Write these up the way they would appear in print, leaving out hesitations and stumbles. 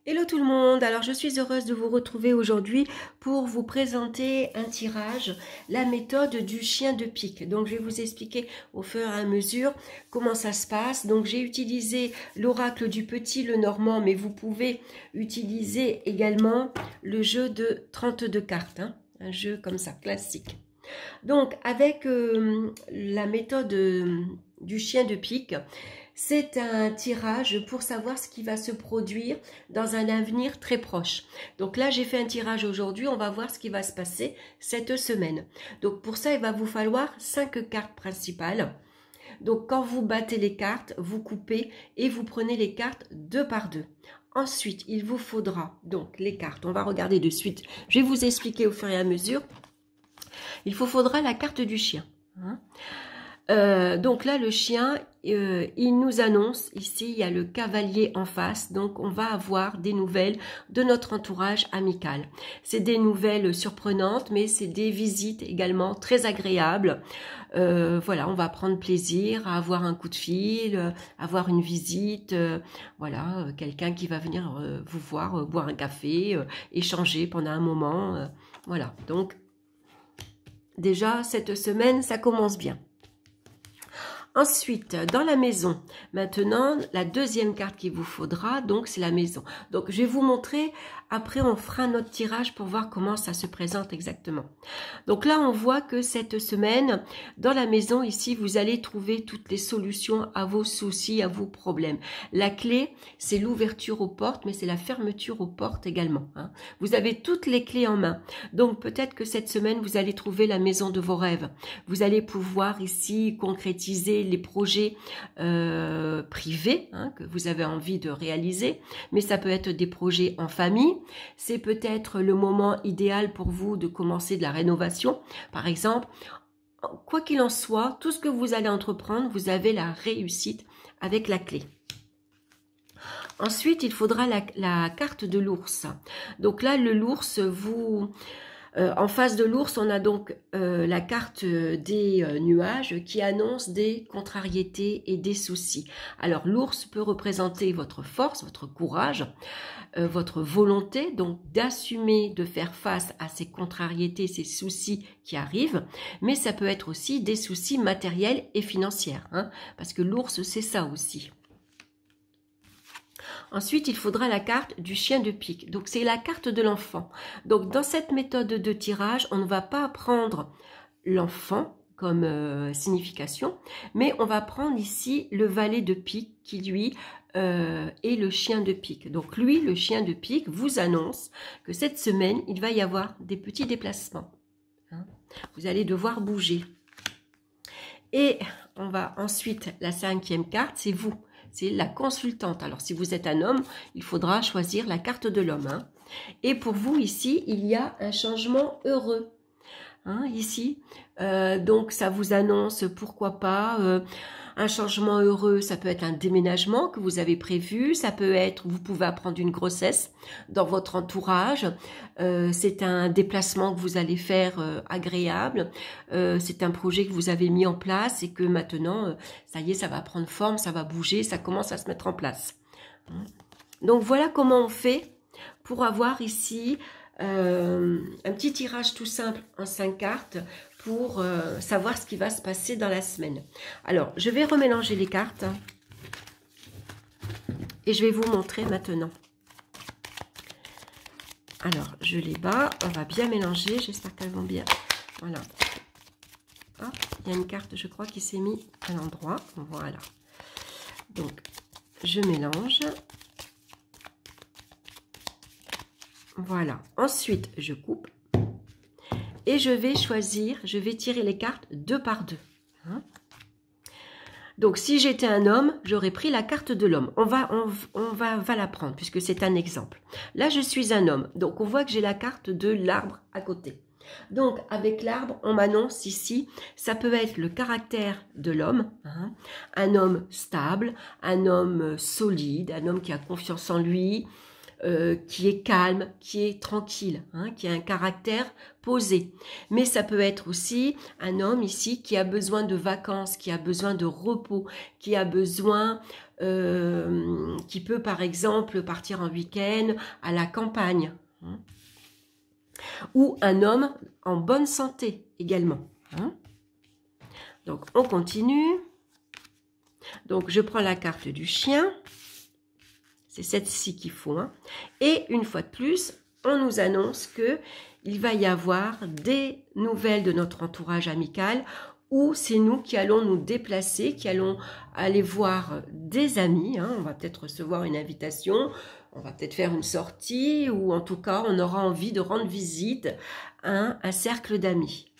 Hello tout le monde, alors je suis heureuse de vous retrouver aujourd'hui pour vous présenter un tirage, la méthode du chien de pique. Donc je vais vous expliquer au fur et à mesure comment ça se passe. Donc j'ai utilisé l'oracle du petit le normand, mais vous pouvez utiliser également le jeu de 32 cartes, hein, un jeu comme ça, classique. Donc avec la méthode du chien de pique, c'est un tirage pour savoir ce qui va se produire dans un avenir très proche. Donc là, j'ai fait un tirage aujourd'hui, on va voir ce qui va se passer cette semaine. Donc pour ça, il va vous falloir 5 cartes principales. Donc quand vous battez les cartes, vous coupez et vous prenez les cartes 2 par 2. Ensuite, il vous faudra donc les cartes. On va regarder de suite. Je vais vous expliquer au fur et à mesure. Il vous faudra la carte du chien. Donc là, le chien, il nous annonce, ici, il y a le cavalier en face, donc on va avoir des nouvelles de notre entourage amical. C'est des nouvelles surprenantes, mais c'est des visites également très agréables. Voilà, on va prendre plaisir à avoir un coup de fil, avoir une visite, voilà, quelqu'un qui va venir vous voir, boire un café, échanger pendant un moment, voilà. Donc, déjà, cette semaine, ça commence bien. Ensuite, dans la maison, maintenant, la deuxième carte qu'il vous faudra, donc c'est la maison. Donc, je vais vous montrer, après on fera notre tirage pour voir comment ça se présente exactement. Donc là, on voit que cette semaine, dans la maison, ici, vous allez trouver toutes les solutions à vos soucis, à vos problèmes. La clé, c'est l'ouverture aux portes, mais c'est la fermeture aux portes également, hein. Vous avez toutes les clés en main. Donc, peut-être que cette semaine, vous allez trouver la maison de vos rêves. Vous allez pouvoir ici concrétiser les projets privés, hein, que vous avez envie de réaliser, mais ça peut être des projets en famille. C'est peut-être le moment idéal pour vous de commencer de la rénovation, par exemple. Quoi qu'il en soit, tout ce que vous allez entreprendre, vous avez la réussite avec la clé. Ensuite, il faudra la carte de l'ours. Donc là, l'ours, en face de l'ours, on a donc la carte des nuages qui annonce des contrariétés et des soucis. Alors l'ours peut représenter votre force, votre courage, votre volonté, donc d'assumer, de faire face à ces contrariétés, ces soucis qui arrivent, mais ça peut être aussi des soucis matériels et financiers, hein, parce que l'ours, c'est ça aussi. Ensuite, il faudra la carte du chien de pique. Donc, c'est la carte de l'enfant. Donc, dans cette méthode de tirage, on ne va pas prendre l'enfant comme signification, mais on va prendre ici le valet de pique qui, lui, est le chien de pique. Donc, lui, le chien de pique, vous annonce que cette semaine, il va y avoir des petits déplacements, hein. Vous allez devoir bouger. Et on va ensuite, la 5e carte, c'est vous. C'est la consultante. Alors, si vous êtes un homme, il faudra choisir la carte de l'homme, hein. Et pour vous, ici, il y a un changement heureux, hein, ici. Donc, ça vous annonce, pourquoi pas, un changement heureux. Ça peut être un déménagement que vous avez prévu. Ça peut être, vous pouvez apprendre une grossesse dans votre entourage. C'est un déplacement que vous allez faire agréable. C'est un projet que vous avez mis en place et que maintenant, ça y est, ça va prendre forme, ça va bouger, ça commence à se mettre en place. Donc, voilà comment on fait pour avoir ici un petit tirage tout simple en 5 cartes pour savoir ce qui va se passer dans la semaine. Alors, je vais remélanger les cartes et je vais vous montrer maintenant. Alors, je les bats, on va bien mélanger, j'espère qu'elles vont bien. Voilà. Hop, il y a une carte, je crois, qui s'est mise à l'endroit. Voilà. Donc, je mélange. Voilà. Ensuite, je coupe. Et je vais choisir, je vais tirer les cartes 2 par 2. Hein? Donc, si j'étais un homme, j'aurais pris la carte de l'homme. On va la prendre, puisque c'est un exemple. Là, je suis un homme. Donc, on voit que j'ai la carte de l'arbre à côté. Donc, avec l'arbre, on m'annonce ici, ça peut être le caractère de l'homme, hein, un homme stable, un homme solide, un homme qui a confiance en lui, qui est calme, qui est tranquille, hein, qui a un caractère posé. Mais ça peut être aussi un homme ici qui a besoin de vacances, qui a besoin de repos, qui a besoin qui peut par exemple partir en week-end à la campagne. Hein. Ou un homme en bonne santé également. Hein. Donc on continue. Donc je prends la carte du chien. C'est celle-ci qu'il faut. Hein. Et une fois de plus, on nous annonce que il va y avoir des nouvelles de notre entourage amical ou c'est nous qui allons nous déplacer, qui allons aller voir des amis. Hein. On va peut-être recevoir une invitation, on va peut-être faire une sortie ou en tout cas, on aura envie de rendre visite à un cercle d'amis.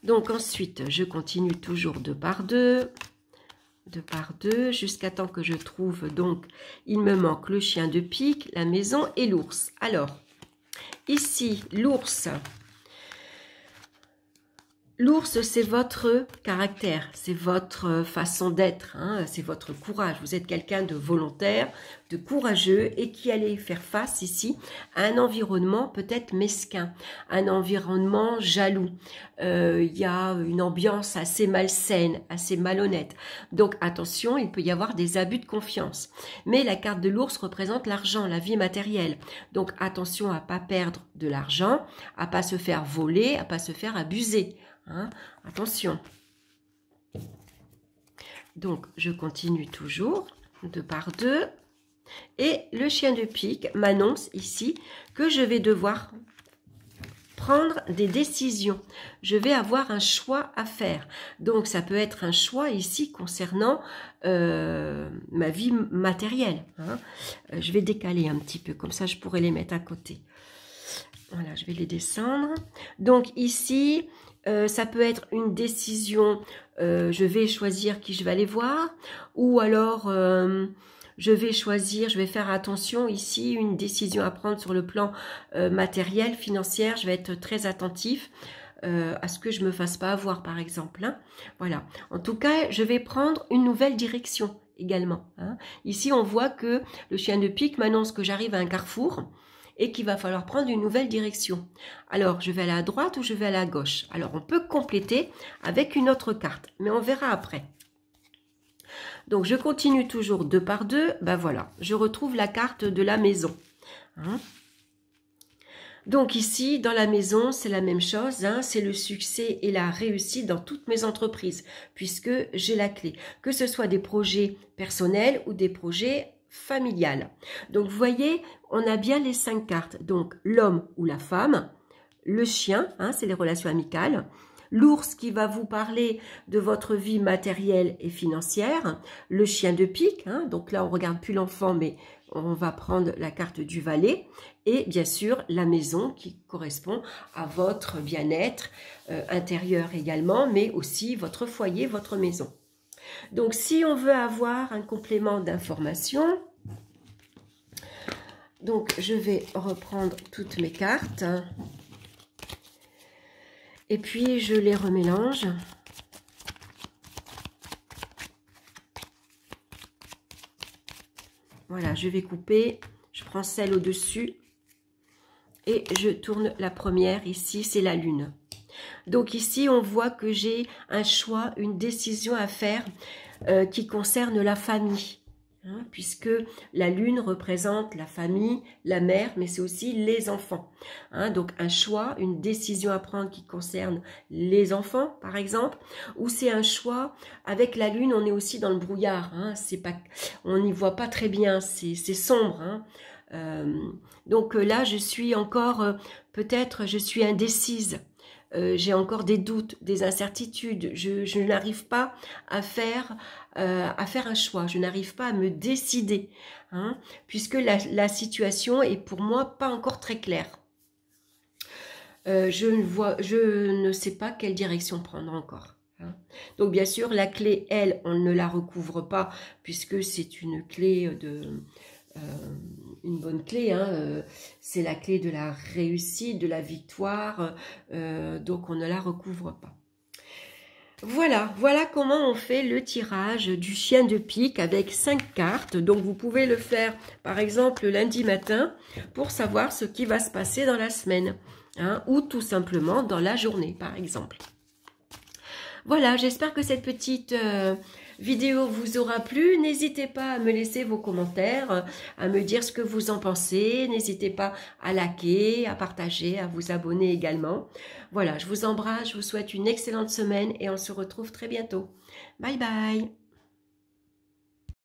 Donc ensuite, je continue toujours 2 par 2. 2 par 2 jusqu'à temps que je trouve, donc il me manque le chien de pique, la maison et l'ours. Alors ici l'ours c'est votre caractère, c'est votre façon d'être, hein, c'est votre courage. Vous êtes quelqu'un de volontaire, de courageux et qui allait faire face ici à un environnement peut-être mesquin, un environnement jaloux. Il y a une ambiance assez malsaine, assez malhonnête. Donc attention, il peut y avoir des abus de confiance. Mais la carte de l'ours représente l'argent, la vie matérielle. Donc attention à ne pas perdre de l'argent, à ne pas se faire voler, à ne pas se faire abuser. Hein, attention. Donc, je continue toujours, 2 par 2. Et le chien de pique m'annonce ici que je vais devoir prendre des décisions. Je vais avoir un choix à faire. Donc, ça peut être un choix ici concernant ma vie matérielle. Hein. Je vais décaler un petit peu, comme ça je pourrais les mettre à côté. Voilà, je vais les descendre. Donc, ici... ça peut être une décision, je vais choisir qui je vais aller voir, ou alors je vais choisir, je vais faire attention ici, une décision à prendre sur le plan matériel, financier, je vais être très attentif à ce que je ne me fasse pas avoir par exemple. Hein. Voilà, en tout cas, je vais prendre une nouvelle direction également. Hein. Ici, on voit que le chien de pique m'annonce que j'arrive à un carrefour, et qu'il va falloir prendre une nouvelle direction. Alors, je vais aller à droite ou je vais aller à gauche. Alors, on peut compléter avec une autre carte, mais on verra après. Donc, je continue toujours 2 par 2. Ben voilà, je retrouve la carte de la maison. Hein? Donc ici, dans la maison, c'est la même chose. Hein? C'est le succès et la réussite dans toutes mes entreprises, puisque j'ai la clé. Que ce soit des projets personnels ou des projets familiale. Donc, vous voyez, on a bien les 5 cartes. Donc, l'homme ou la femme, le chien, hein, c'est les relations amicales, l'ours qui va vous parler de votre vie matérielle et financière, le chien de pique, hein, donc là, on ne regarde plus l'enfant, mais on va prendre la carte du valet, et bien sûr, la maison qui correspond à votre bien-être intérieur également, mais aussi votre foyer, votre maison. Donc, si on veut avoir un complément d'information, donc je vais reprendre toutes mes cartes et puis je les remélange. Voilà, je vais couper, je prends celle au-dessus et je tourne la première. Ici, c'est la lune. Donc ici, on voit que j'ai un choix, une décision à faire qui concerne la famille. Hein, puisque la lune représente la famille, la mère, mais c'est aussi les enfants. Hein, donc un choix, une décision à prendre qui concerne les enfants, par exemple, ou c'est un choix, avec la lune, on est aussi dans le brouillard. Hein, c'est pas, on n'y voit pas très bien, c'est sombre. Hein. Donc là, je suis encore, peut-être, je suis indécise. J'ai encore des doutes, des incertitudes, je n'arrive pas à faire un choix, je n'arrive pas à me décider, hein, puisque la situation est pour moi pas encore très claire. Je ne sais pas quelle direction prendre encore. Hein. Donc bien sûr, la clé, elle, on ne la recouvre pas, puisque c'est une clé de... une bonne clé, hein, c'est la clé de la réussite, de la victoire, donc on ne la recouvre pas. Voilà, voilà comment on fait le tirage du chien de pique avec 5 cartes. Donc vous pouvez le faire par exemple lundi matin pour savoir ce qui va se passer dans la semaine, hein, ou tout simplement dans la journée par exemple. Voilà, j'espère que cette petite vidéo vous aura plu. N'hésitez pas à me laisser vos commentaires, à me dire ce que vous en pensez. N'hésitez pas à liker, à partager, à vous abonner également. Voilà, je vous embrasse, je vous souhaite une excellente semaine et on se retrouve très bientôt. Bye bye.